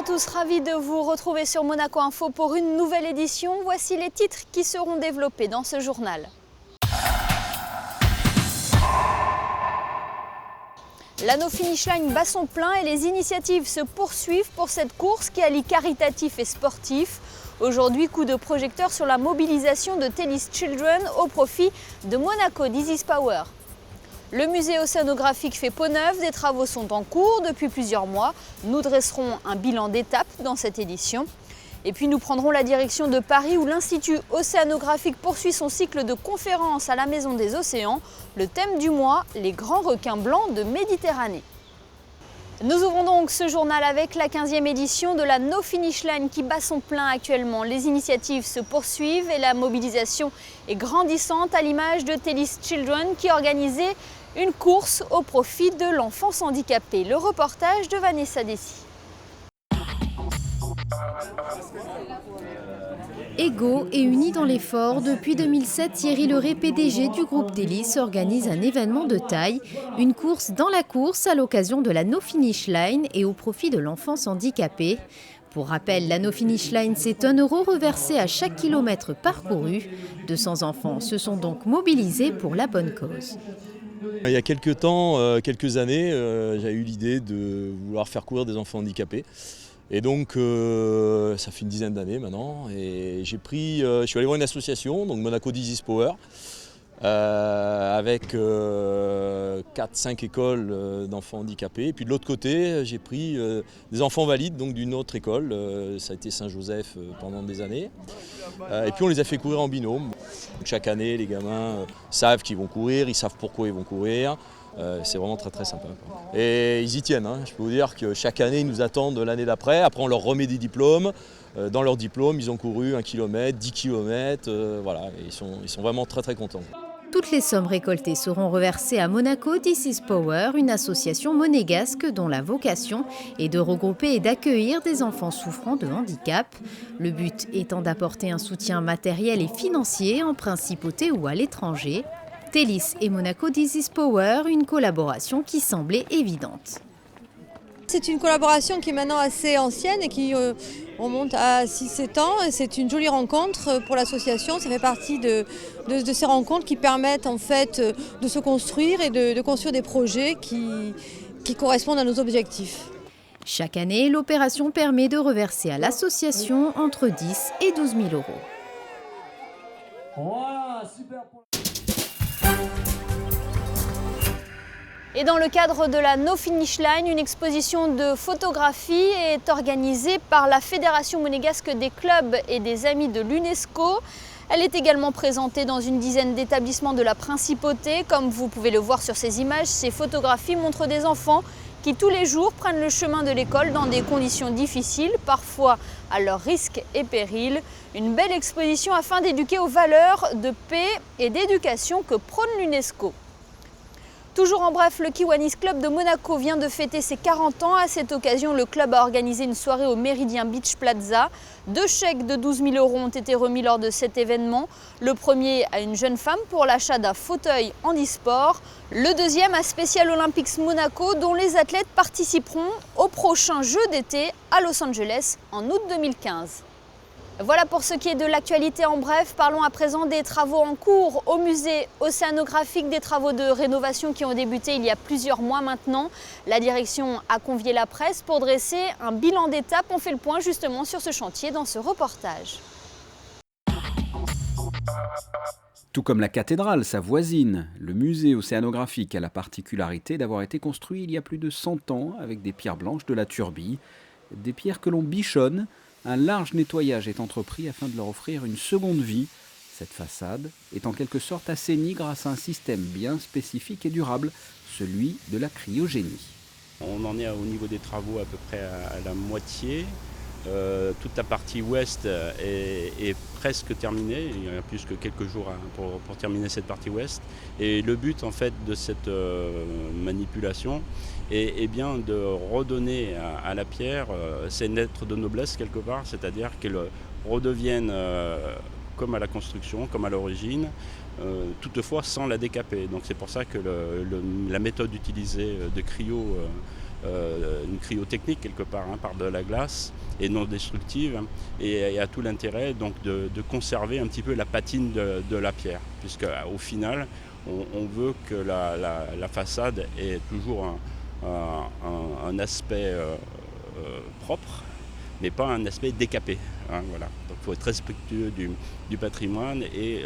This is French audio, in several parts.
tous, ravis de vous retrouver sur Monaco Info pour une nouvelle édition. Voici les titres qui seront développés dans ce journal. La No Finish Line bat son plein et les initiatives se poursuivent pour cette course qui allie caritatif et sportif. Aujourd'hui, coup de projecteur sur la mobilisation de Telis Children au profit de Monaco This is Power. Le musée océanographique fait peau neuve, des travaux sont en cours depuis plusieurs mois. Nous dresserons un bilan d'étape dans cette édition. Et puis nous prendrons la direction de Paris où l'Institut océanographique poursuit son cycle de conférences à la Maison des Océans. Le thème du mois, les grands requins blancs de Méditerranée. Nous ouvrons donc ce journal avec la 15e édition de la No Finish Line qui bat son plein actuellement. Les initiatives se poursuivent et la mobilisation est grandissante à l'image de Telis Children qui organisait une course au profit de l'enfance handicapée. Le reportage de Vanessa Dessy. Égaux et unis dans l'effort, depuis 2007, Thierry Leray, PDG du groupe Telis, organise un événement de taille, une course dans la course à l'occasion de la No Finish Line et au profit de l'enfance handicapée. Pour rappel, la No Finish Line, c'est 1 € reversé à chaque kilomètre parcouru. 200 enfants se sont donc mobilisés pour la bonne cause. Il y a quelques temps, quelques années, j'ai eu l'idée de vouloir faire courir des enfants handicapés. Et donc, ça fait une dizaine d'années maintenant. Et je suis allé voir une association, donc Monaco This is Power, avec 4-5 écoles d'enfants handicapés. Et puis de l'autre côté, j'ai pris des enfants valides, donc d'une autre école. Ça a été Saint-Joseph pendant des années. Et puis on les a fait courir en binôme. Chaque année, les gamins savent qu'ils vont courir, ils savent pourquoi ils vont courir. C'est vraiment très sympa. Et ils y tiennent, hein. Je peux vous dire que chaque année, ils nous attendent l'année d'après. Après, on leur remet des diplômes. Dans leurs diplômes, ils ont couru 1 km, 10 km. Voilà, et ils sont vraiment très contents. Toutes les sommes récoltées seront reversées à Monaco This is Power, une association monégasque dont la vocation est de regrouper et d'accueillir des enfants souffrant de handicap. Le but étant d'apporter un soutien matériel et financier en principauté ou à l'étranger. Telis et Monaco This is Power, une collaboration qui semblait évidente. C'est une collaboration qui est maintenant assez ancienne et qui remonte à 6-7 ans. C'est une jolie rencontre pour l'association. Ça fait partie de ces rencontres qui permettent en fait de se construire et de construire des projets qui correspondent à nos objectifs. Chaque année, l'opération permet de reverser à l'association entre 10 et 12 000 €. Voilà, super. Et dans le cadre de la No Finish Line, une exposition de photographie est organisée par la Fédération monégasque des clubs et des amis de l'UNESCO. Elle est également présentée dans une dizaine d'établissements de la Principauté. Comme vous pouvez le voir sur ces images, ces photographies montrent des enfants qui tous les jours prennent le chemin de l'école dans des conditions difficiles, parfois à leur risque et péril. Une belle exposition afin d'éduquer aux valeurs de paix et d'éducation que prône l'UNESCO. Toujours en bref, le Kiwanis Club de Monaco vient de fêter ses 40 ans. À cette occasion, le club a organisé une soirée au Méridien Beach Plaza. 2 chèques de 12 000 € ont été remis lors de cet événement. Le premier à une jeune femme pour l'achat d'un fauteuil handisport. Le deuxième à Special Olympics Monaco, dont les athlètes participeront aux prochains Jeux d'été à Los Angeles en août 2015. Voilà pour ce qui est de l'actualité en bref. Parlons à présent des travaux en cours au musée océanographique, des travaux de rénovation qui ont débuté il y a plusieurs mois maintenant. La direction a convié la presse pour dresser un bilan d'étape. On fait le point justement sur ce chantier dans ce reportage. Tout comme la cathédrale, sa voisine, le musée océanographique a la particularité d'avoir été construit il y a plus de 100 ans avec des pierres blanches de la Turbie, des pierres que l'on bichonne. Un large nettoyage est entrepris afin de leur offrir une seconde vie. Cette façade est en quelque sorte assainie grâce à un système bien spécifique et durable, celui de la cryogénie. On en est au niveau des travaux à peu près à la moitié. Toute la partie ouest est presque terminée. Il y a plus que quelques jours pour terminer cette partie ouest. Et le but en fait de cette manipulation est bien de redonner à la pierre ses lettres de noblesse quelque part, c'est-à-dire qu'elle redevienne comme à la construction, comme à l'origine, toutefois sans la décaper. Donc c'est pour ça que la méthode utilisée de cryo une cryotechnique quelque part, par de la glace et non destructive. Et il y a tout l'intérêt donc de conserver un petit peu la patine de la pierre, puisque au final, on veut que la façade ait toujours un aspect propre, mais pas un aspect décapé. Voilà. Donc il faut être respectueux du patrimoine et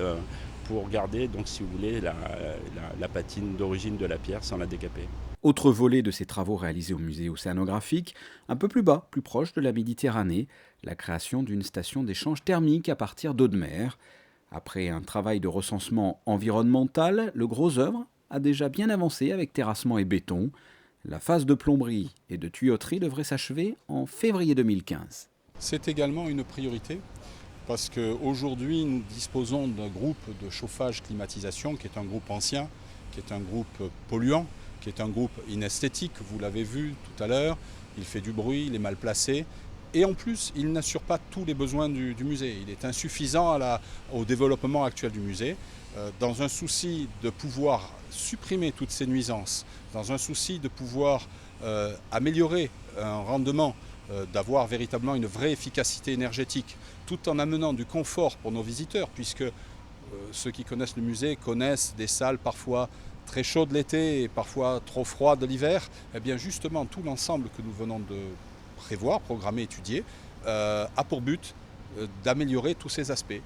pour garder, donc, si vous voulez, la patine d'origine de la pierre sans la décaper. Autre volet de ces travaux réalisés au musée océanographique, un peu plus bas, plus proche de la Méditerranée, la création d'une station d'échange thermique à partir d'eau de mer. Après un travail de recensement environnemental, le gros œuvre a déjà bien avancé avec terrassement et béton. La phase de plomberie et de tuyauterie devrait s'achever en février 2015. C'est également une priorité parce qu'aujourd'hui nous disposons d'un groupe de chauffage-climatisation qui est un groupe ancien, qui est un groupe polluant, qui est un groupe inesthétique, vous l'avez vu tout à l'heure, il fait du bruit, il est mal placé et en plus il n'assure pas tous les besoins du musée, il est insuffisant au développement actuel du musée. Dans un souci de pouvoir supprimer toutes ces nuisances, dans un souci de pouvoir améliorer un rendement, d'avoir véritablement une vraie efficacité énergétique, tout en amenant du confort pour nos visiteurs, puisque ceux qui connaissent le musée connaissent des salles parfois très chaudes l'été et parfois trop froides l'hiver. Eh bien justement, tout l'ensemble que nous venons de prévoir, programmer, étudier, a pour but d'améliorer tous ces aspects.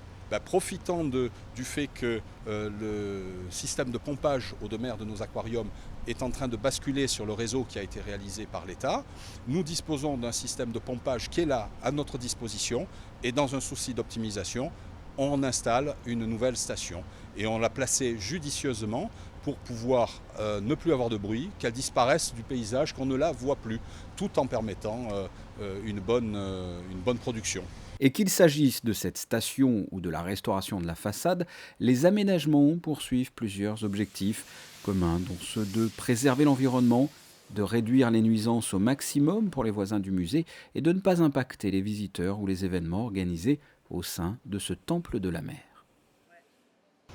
Profitant du fait que le système de pompage eau de mer de nos aquariums est en train de basculer sur le réseau qui a été réalisé par l'État, nous disposons d'un système de pompage qui est là à notre disposition et dans un souci d'optimisation, on installe une nouvelle station et on l'a placée judicieusement pour pouvoir ne plus avoir de bruit, qu'elle disparaisse du paysage, qu'on ne la voit plus, tout en permettant une bonne production. Et qu'il s'agisse de cette station ou de la restauration de la façade, les aménagements poursuivent plusieurs objectifs communs, dont ceux de préserver l'environnement, de réduire les nuisances au maximum pour les voisins du musée et de ne pas impacter les visiteurs ou les événements organisés au sein de ce temple de la mer.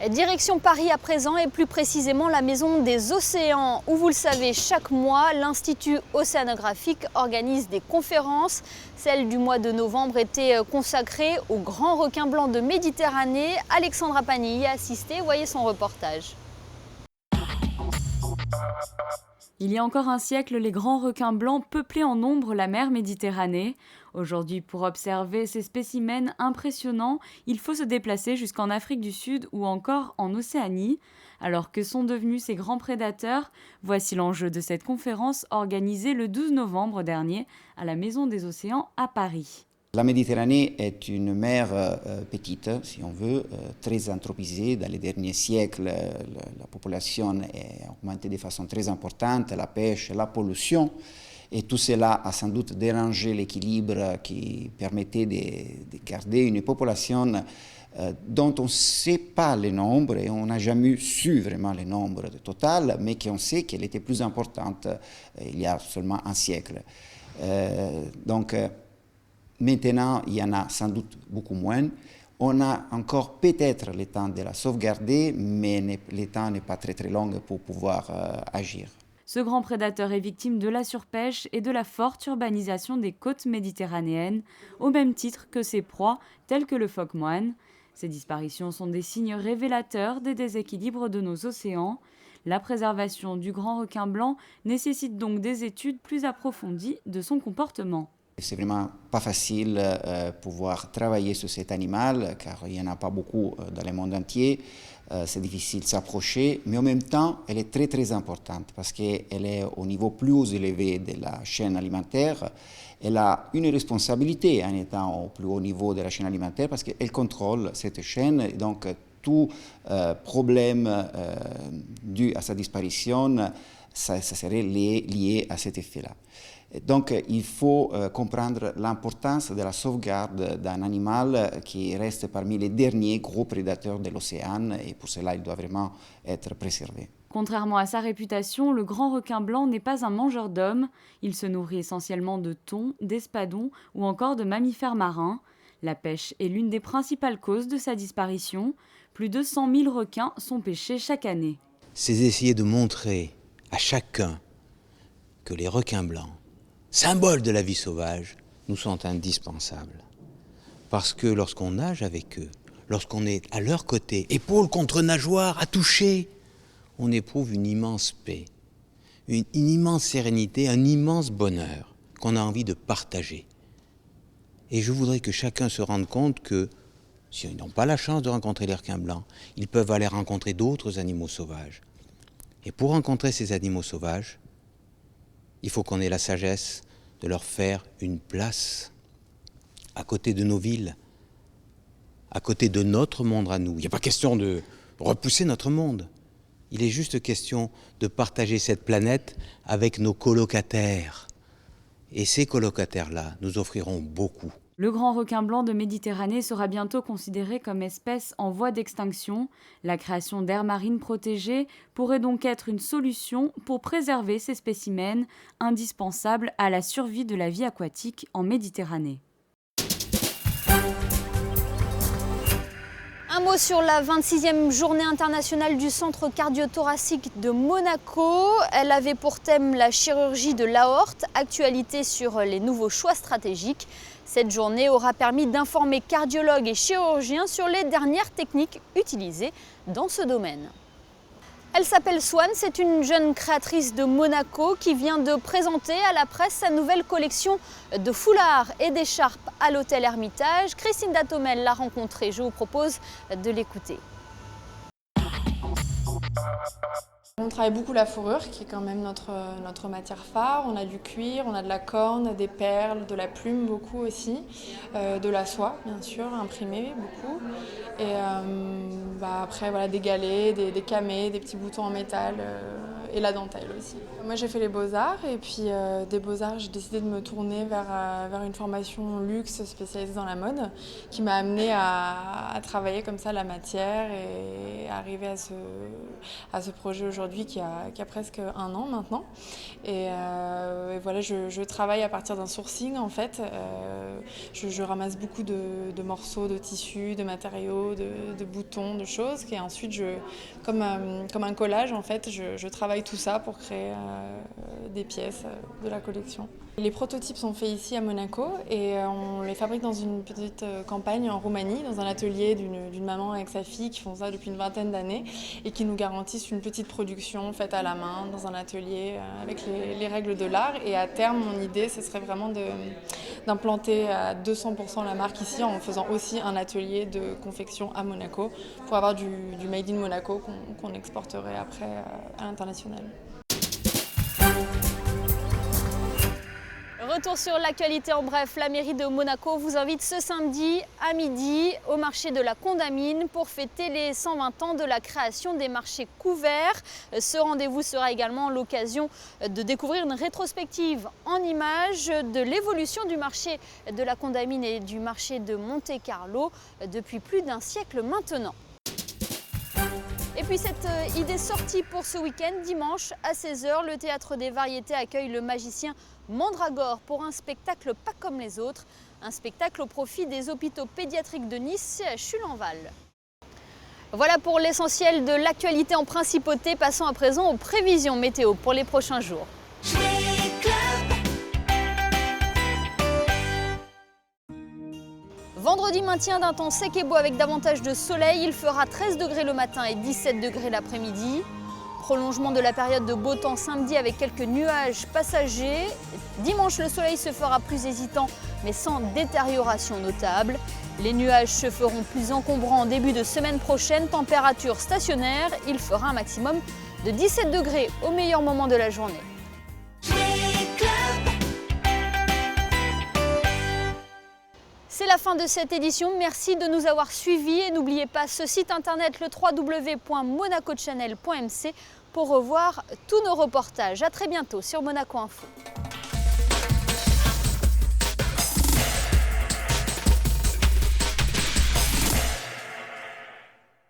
Direction Paris à présent et plus précisément la Maison des Océans où vous le savez chaque mois l'Institut océanographique organise des conférences. Celle du mois de novembre était consacrée au grand requin blanc de Méditerranée. Alexandra Pagny y a assisté, voyez son reportage. Il y a encore un siècle, les grands requins blancs peuplaient en nombre la mer Méditerranée. Aujourd'hui, pour observer ces spécimens impressionnants, il faut se déplacer jusqu'en Afrique du Sud ou encore en Océanie. Alors que sont devenus ces grands prédateurs? Voici l'enjeu de cette conférence organisée le 12 novembre dernier à la Maison des Océans à Paris. La Méditerranée est une mer petite, si on veut, très anthropisée. Dans les derniers siècles, la population est augmentée de façon très importante, la pêche, la pollution. Et tout cela a sans doute dérangé l'équilibre qui permettait de garder une population dont on ne sait pas le nombre et on n'a jamais su vraiment le nombre total, mais qu'on sait qu'elle était plus importante il y a seulement un siècle. Maintenant, il y en a sans doute beaucoup moins. On a encore peut-être le temps de la sauvegarder, mais le temps n'est pas très long pour pouvoir agir. Ce grand prédateur est victime de la surpêche et de la forte urbanisation des côtes méditerranéennes, au même titre que ses proies, telles que le phoque moine. Ces disparitions sont des signes révélateurs des déséquilibres de nos océans. La préservation du grand requin blanc nécessite donc des études plus approfondies de son comportement. C'est vraiment pas facile pouvoir travailler sur cet animal, car il n'y en a pas beaucoup dans le monde entier. C'est difficile de s'approcher, mais en même temps, elle est très très importante parce qu'elle est au niveau plus élevé de la chaîne alimentaire. Elle a une responsabilité en étant au plus haut niveau de la chaîne alimentaire parce qu'elle contrôle cette chaîne. Et donc, tout problème dû à sa disparition, ça serait lié à cet effet-là. Donc, il faut comprendre l'importance de la sauvegarde d'un animal qui reste parmi les derniers gros prédateurs de l'océan et pour cela, il doit vraiment être préservé. Contrairement à sa réputation, le grand requin blanc n'est pas un mangeur d'hommes. Il se nourrit essentiellement de thon, d'espadons ou encore de mammifères marins. La pêche est l'une des principales causes de sa disparition. Plus de 100 000 requins sont pêchés chaque année. C'est essayer de montrer à chacun que les requins blancs, symboles de la vie sauvage, nous sont indispensables. Parce que lorsqu'on nage avec eux, lorsqu'on est à leur côté, épaule contre nageoire, à toucher, on éprouve une immense paix, une immense sérénité, un immense bonheur qu'on a envie de partager. Et je voudrais que chacun se rende compte que, s'ils n'ont pas la chance de rencontrer les requins blancs, ils peuvent aller rencontrer d'autres animaux sauvages. Et pour rencontrer ces animaux sauvages, il faut qu'on ait la sagesse de leur faire une place à côté de nos villes, à côté de notre monde à nous. Il n'y a pas question de repousser notre monde. Il est juste question de partager cette planète avec nos colocataires. Et ces colocataires-là nous offriront beaucoup. Le grand requin blanc de Méditerranée sera bientôt considéré comme espèce en voie d'extinction. La création d'aires marines protégées pourrait donc être une solution pour préserver ces spécimens indispensables à la survie de la vie aquatique en Méditerranée. Un mot sur la 26e journée internationale du centre cardio-thoracique de Monaco. Elle avait pour thème la chirurgie de l'aorte, actualité sur les nouveaux choix stratégiques. Cette journée aura permis d'informer cardiologues et chirurgiens sur les dernières techniques utilisées dans ce domaine. Elle s'appelle Swan, c'est une jeune créatrice de Monaco qui vient de présenter à la presse sa nouvelle collection de foulards et d'écharpes à l'hôtel Hermitage. Christine Datomel l'a rencontrée, je vous propose de l'écouter. On travaille beaucoup la fourrure, qui est quand même notre matière phare. On a du cuir, on a de la corne, des perles, de la plume beaucoup aussi, de la soie bien sûr, imprimée beaucoup. Et après voilà, des galets, des camées, des petits boutons en métal et la dentelle aussi. Moi j'ai fait les beaux-arts et puis des beaux-arts j'ai décidé de me tourner vers une formation luxe spécialisée dans la mode qui m'a amenée à travailler comme ça la matière et arriver à ce projet aujourd'hui qui a presque 1 an maintenant. Et voilà, je travaille à partir d'un sourcing en fait. Je ramasse beaucoup de morceaux de tissus, de matériaux, de boutons, de choses, et ensuite comme un collage en fait, je travaille tout ça pour créer des pièces de la collection. Les prototypes sont faits ici à Monaco et on les fabrique dans une petite campagne en Roumanie, dans un atelier d'une maman avec sa fille qui font ça depuis une 20aine d'années et qui nous garantissent une petite production faite à la main dans un atelier avec les règles de l'art. Et à terme, mon idée, ce serait vraiment d'implanter à 200% la marque ici en faisant aussi un atelier de confection à Monaco pour avoir du Made in Monaco qu'on exporterait après à l'international. Retour sur l'actualité en bref, la mairie de Monaco vous invite ce samedi à midi au marché de la Condamine pour fêter les 120 ans de la création des marchés couverts. Ce rendez-vous sera également l'occasion de découvrir une rétrospective en images de l'évolution du marché de la Condamine et du marché de Monte-Carlo depuis plus d'1 siècle maintenant. Et puis cette idée sortie pour ce week-end, dimanche à 16h, le Théâtre des Variétés accueille le magicien Mandragore pour un spectacle pas comme les autres, un spectacle au profit des hôpitaux pédiatriques de Nice, CHU Lanval. Voilà pour l'essentiel de l'actualité en principauté, passons à présent aux prévisions météo pour les prochains jours. Vendredi, maintien d'un temps sec et beau avec davantage de soleil. Il fera 13 degrés le matin et 17 degrés l'après-midi. Prolongement de la période de beau temps samedi avec quelques nuages passagers. Dimanche, le soleil se fera plus hésitant mais sans détérioration notable. Les nuages se feront plus encombrants en début de semaine prochaine. Température stationnaire, il fera un maximum de 17 degrés au meilleur moment de la journée. C'est la fin de cette édition, merci de nous avoir suivis et n'oubliez pas ce site internet le www.monacochanel.mc pour revoir tous nos reportages. A très bientôt sur Monaco Info.